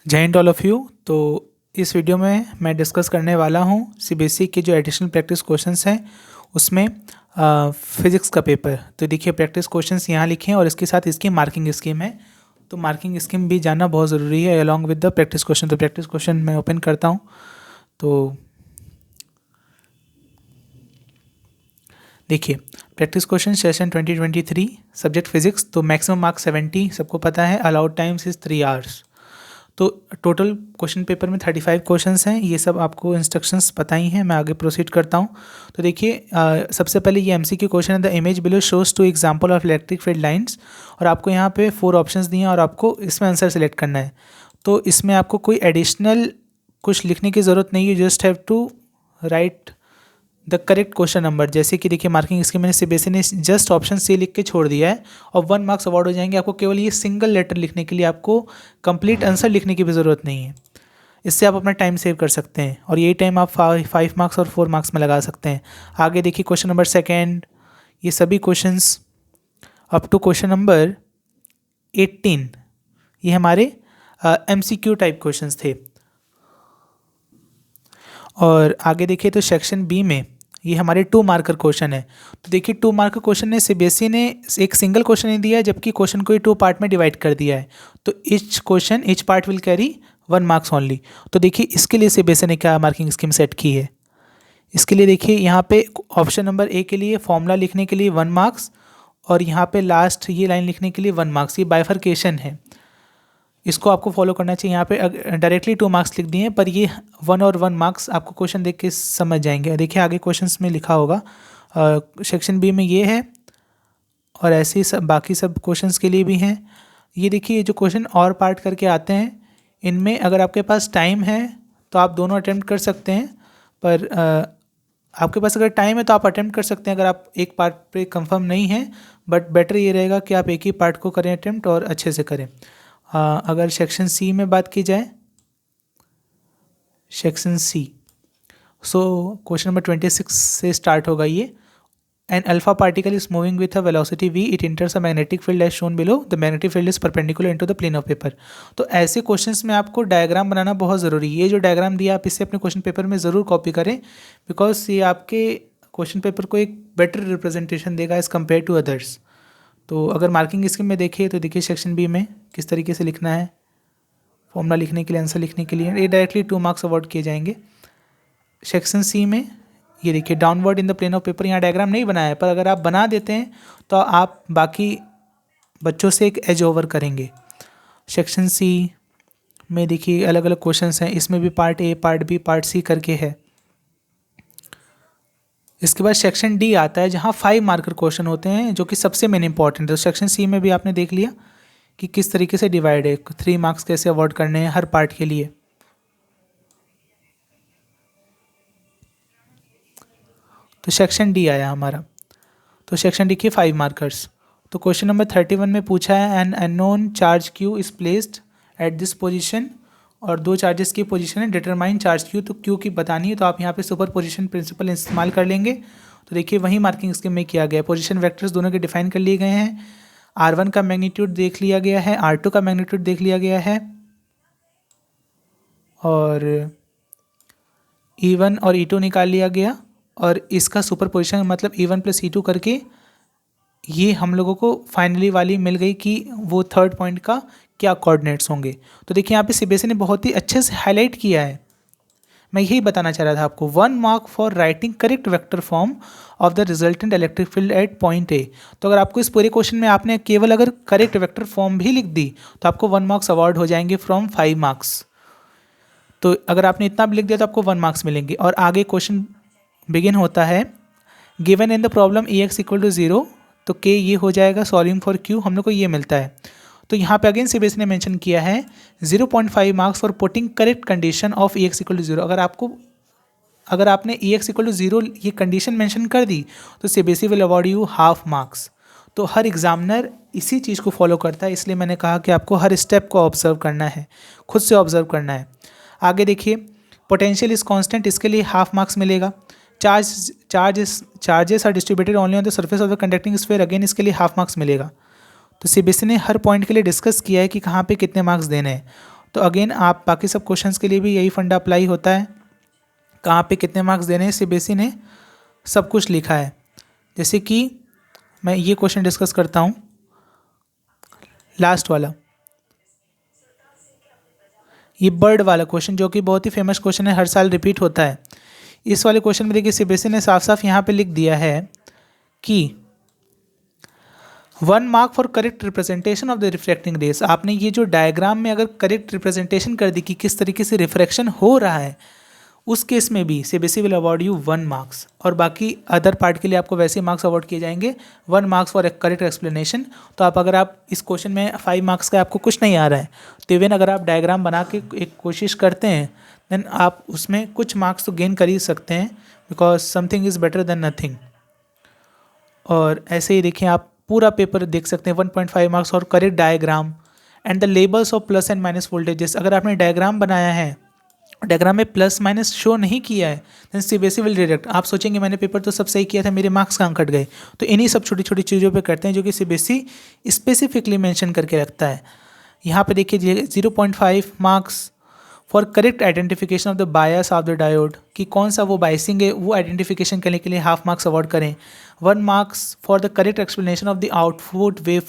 जय Hind all of you. तो इस वीडियो में मैं डिस्कस करने वाला हूँ सीबीएसई के जो एडिशनल प्रैक्टिस क्वेश्चंस हैं उसमें फिज़िक्स का पेपर। तो देखिए प्रैक्टिस क्वेश्चंस यहाँ लिखे हैं और इसके साथ इसकी मार्किंग स्कीम है। तो मार्किंग स्कीम भी जानना बहुत ज़रूरी है along with the practice question. तो प्रैक्टिस क्वेश्चन मैं ओपन करता हूँ। तो देखिए practice question session 2023 subject physics. तो मैक्सिमम मार्क्स 70 सबको पता है। Allowed times is 3 hours. तो टोटल क्वेश्चन पेपर में 35 क्वेश्चंस हैं। ये सब आपको इंस्ट्रक्शंस पता ही हैं। मैं आगे प्रोसीड करता हूँ। तो देखिए सबसे पहले ये एमसीक्यू क्वेश्चन है। The image below shows 2 example of electric field lines. और आपको यहाँ पे 4 ऑप्शंस दिए हैं और आपको इसमें आंसर सेलेक्ट करना है। तो इसमें आपको कोई एडिशनल कुछ लिखने की ज़रूरत नहीं है। Just have to write the correct question number. जैसे कि देखिए मार्किंग स्कीम में सीबीएसई ने जस्ट ऑप्शन सी लिख के छोड़ दिया है और 1 मार्क्स अवार्ड हो जाएंगे। आपको केवल ये सिंगल लेटर लिखने के लिए आपको कंप्लीट आंसर लिखने की भी ज़रूरत नहीं है। इससे आप अपना टाइम सेव कर सकते हैं और यही टाइम आप 5 मार्क्स और 4 मार्क्स में लगा सकते हैं। आगे देखिए क्वेश्चन नंबर सेकेंड, ये सभी questions up to question number 18 ये हमारे एमसीक्यू टाइप क्वेश्चंस थे। और आगे देखिए तो सेक्शन बी में ये हमारे 2 मार्कर क्वेश्चन है। तो देखिए 2 मार्कर क्वेश्चन ने सीबीएसई ने एक सिंगल क्वेश्चन नहीं दिया है, जबकि क्वेश्चन को 2 पार्ट में डिवाइड कर दिया है। तो each part will carry 1 marks only. तो देखिए इसके लिए सीबीएसई ने क्या मार्किंग स्कीम सेट की है। इसके लिए देखिए यहाँ पे ऑप्शन नंबर ए के लिए फॉर्मूला लिखने के लिए 1 मार्क्स और यहाँ पे लास्ट ये लाइन लिखने के लिए 1 मार्क्स। ये बाइफर्केशन है, इसको आपको फॉलो करना चाहिए। यहाँ पे डायरेक्टली 2 मार्क्स लिख दिए हैं पर ये 1 और 1 मार्क्स आपको क्वेश्चन देख के समझ जाएंगे। देखिए आगे क्वेश्चंस में लिखा होगा सेक्शन बी में ये है और ऐसे ही सब बाकी सब क्वेश्चंस के लिए भी हैं। ये देखिए ये जो क्वेश्चन और पार्ट करके आते हैं इनमें अगर आपके पास टाइम है तो आप दोनों अटैम्प्ट कर सकते हैं। पर आपके पास अगर टाइम है तो आप अटैम्प्ट कर सकते हैं अगर आप एक पार्ट पे कंफर्म नहीं है। बट बेटर ये रहेगा कि आप एक ही पार्ट को करें अटैम्प्ट और अच्छे से करें। अगर सेक्शन सी में बात की जाए, section C, so question number 26 से स्टार्ट होगा ये। An alpha particle is moving with a velocity v, it enters a magnetic field as shown below, the magnetic field is perpendicular into the plane of paper. तो ऐसे questions में आपको diagram बनाना बहुत ज़रूरी है। ये जो डायग्राम दिया आप इससे अपने क्वेश्चन पेपर में ज़रूर कॉपी करें, बिकॉज ये आपके क्वेश्चन पेपर को एक बेटर रिप्रेजेंटेशन देगा एज़ कम्पेयर टू अदर्स। तो अगर मार्किंग स्कीम में देखिए तो देखिए सेक्शन बी में किस तरीके से लिखना है। फॉर्मूला लिखने के लिए, आंसर लिखने के लिए ये डायरेक्टली 2 मार्क्स अवार्ड किए जाएंगे। सेक्शन सी में ये देखिए downward in the plane of paper, यहाँ डायग्राम नहीं बनाया है पर अगर आप बना देते हैं तो आप बाकी बच्चों से एक एज ओवर करेंगे। सेक्शन सी में देखिए अलग अलग क्वेश्चंस हैं, इसमें भी part A, part B, part C करके है। इसके बाद सेक्शन डी आता है जहाँ 5 मार्कर क्वेश्चन होते हैं जो कि सबसे मेन इंपॉर्टेंट है। तो सेक्शन सी में भी आपने देख लिया कि किस तरीके से डिवाइड है, 3 मार्क्स कैसे अवॉर्ड करने हैं हर पार्ट के लिए। तो सेक्शन डी आया हमारा। तो सेक्शन डी के 5 मार्कर्स। तो क्वेश्चन नंबर 31 में पूछा है an unknown charge Q is placed at this position, और 2 चार्जेस की पोजीशन है, डिटरमाइन चार्ज क्यू। तो क्यू की बतानी है तो आप यहाँ पे सुपर पोजीशन प्रिंसिपल इस्तेमाल कर लेंगे। तो देखिए वही मार्किंग स्कीम में किया गया। पोजीशन वेक्टर्स दोनों के डिफाइन कर लिए गए हैं। R1 का मैग्नीट्यूड देख लिया गया है, R2 का मैग्नीट्यूड देख लिया गया है और E1 और E2 निकाल लिया गया। और इसका सुपर पोजिशन मतलब E1 प्लस E2 करके ये हम लोगों को फाइनली वाली मिल गई कि वो थर्ड पॉइंट का क्या कोऑर्डिनेट्स होंगे। तो देखिए यहाँ पे सीबीएसई ने बहुत ही अच्छे से हाईलाइट किया है। मैं यही बताना चाह रहा था आपको, 1 mark for writing correct vector form of the resultant electric field at point A. तो अगर आपको इस पूरे क्वेश्चन में आपने केवल अगर करेक्ट वेक्टर फॉर्म भी लिख दी तो आपको 1 मार्क्स अवार्ड हो जाएंगे फ्रॉम 5 मार्क्स। तो अगर आपने इतना भी लिख दिया तो आपको 1 मार्क्स मिलेंगे। और आगे क्वेश्चन बिगिन होता है, given in the problem Ex equal to 0, तो के ये हो जाएगा सॉल्विंग फॉर क्यू, हम लोग को ये मिलता है। तो यहाँ पे अगेन सीबीएसई ने मेंशन किया है 0.5 marks for putting correct condition of Ex equal to 0। अगर आपने Ex इक्वल टू 0 ये कंडीशन मेंशन कर दी तो CBSE will award you half marks. तो हर एग्जामिनर इसी चीज़ को फॉलो करता है, इसलिए मैंने कहा कि आपको हर स्टेप को ऑब्जर्व करना है, खुद से ऑब्जर्व करना है। आगे देखिए पोटेंशियल इज कांस्टेंट, इसके लिए हाफ मार्क्स मिलेगा। Charges are distributed only on the surface of the conducting sphere, again इसके लिए हाफ मार्क्स मिलेगा। तो सीबीएसई ने हर पॉइंट के लिए डिस्कस किया है कि कहाँ पे कितने मार्क्स देने हैं। तो अगेन आप बाकी सब क्वेश्चंस के लिए भी यही फंडा अप्लाई होता है। कहाँ पे कितने मार्क्स देने हैं सीबीएसई ने सब कुछ लिखा है। जैसे कि मैं ये क्वेश्चन डिस्कस करता हूँ, लास्ट वाला, ये बर्ड वाला क्वेश्चन जो कि बहुत ही फेमस क्वेश्चन है, हर साल रिपीट होता है। इस वाले क्वेश्चन में देखिए सीबीएसई ने साफ साफ यहाँ पे लिख दिया है कि 1 mark for correct representation of the refracting rays. आपने ये जो डायग्राम में अगर करेक्ट रिप्रेजेंटेशन कर दी कि किस तरीके से रिफ्रैक्शन हो रहा है, उस केस में भी CBSE will award you 1 marks, और बाकी अदर पार्ट के लिए आपको वैसे मार्क्स अवार्ड किए जाएंगे 1 marks for A correct explanation. तो आप अगर आप इस क्वेश्चन में 5 मार्क्स का आपको कुछ नहीं आ रहा है, तो इवन अगर आप डायग्राम बना के एक कोशिश करते हैं, देन आप उसमें कुछ मार्क्स तो गेन कर ही सकते हैं, because something is better than nothing. और ऐसे ही देखिए आप पूरा पेपर देख सकते हैं, 1.5 मार्क्स और correct diagram and the labels of plus and minus voltages. अगर आपने डायग्राम बनाया है, डायग्राम में प्लस माइनस शो नहीं किया है, देन सीबीएसई विल डिडक्ट। आप सोचेंगे मैंने पेपर तो सब सही किया था, मेरे मार्क्स कहाँ कट गए। तो इन्हीं सब छोटी छोटी चीज़ों पे करते हैं जो कि सीबीएसई स्पेसिफिकली मेंशन करके रखता है। यहाँ पे देखिए 0.5 marks for correct identification of the bias of the diode, कि कौन सा वो बायसिंग है वो आइडेंटिफिकेशन करने के लिए हाफ मार्क्स अवार्ड करें। 1 marks for the correct explanation of the output wave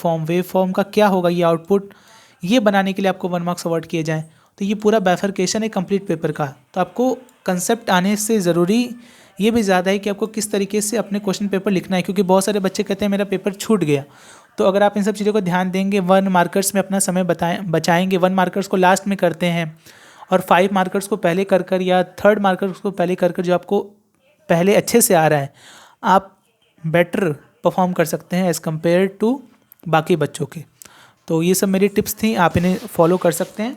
form का क्या होगा ये आउटपुट, ये बनाने के लिए आपको 1 मार्क्स अवार्ड किए जाएँ। तो ये पूरा बाइफरकेशन है कंप्लीट पेपर का। तो आपको कंसेप्ट आने से ज़रूरी ये भी ज़्यादा है कि आपको किस तरीके से अपने क्वेश्चन पेपर लिखना है, क्योंकि बहुत सारे बच्चे कहते हैं मेरा पेपर छूट गया। तो अगर आप इन सब चीज़ों को ध्यान देंगे, 1 मार्कर्स में अपना समय बचाएंगे, 1 मार्कर्स को लास्ट में करते हैं और 5 मार्कर्स को पहले कर या 3rd मार्कर्स को पहले कर जो आपको पहले अच्छे से आ रहा है, आप बेटर परफॉर्म कर सकते हैं एज़ कम्पेयर टू बाकी बच्चों के। तो ये सब मेरी टिप्स थी, आप इन्हें फॉलो कर सकते हैं।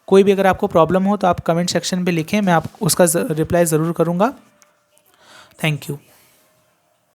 कोई भी अगर आपको प्रॉब्लम हो तो आप कमेंट सेक्शन में लिखें, मैं आप उसका रिप्लाई ज़रूर करूँगा। Thank you.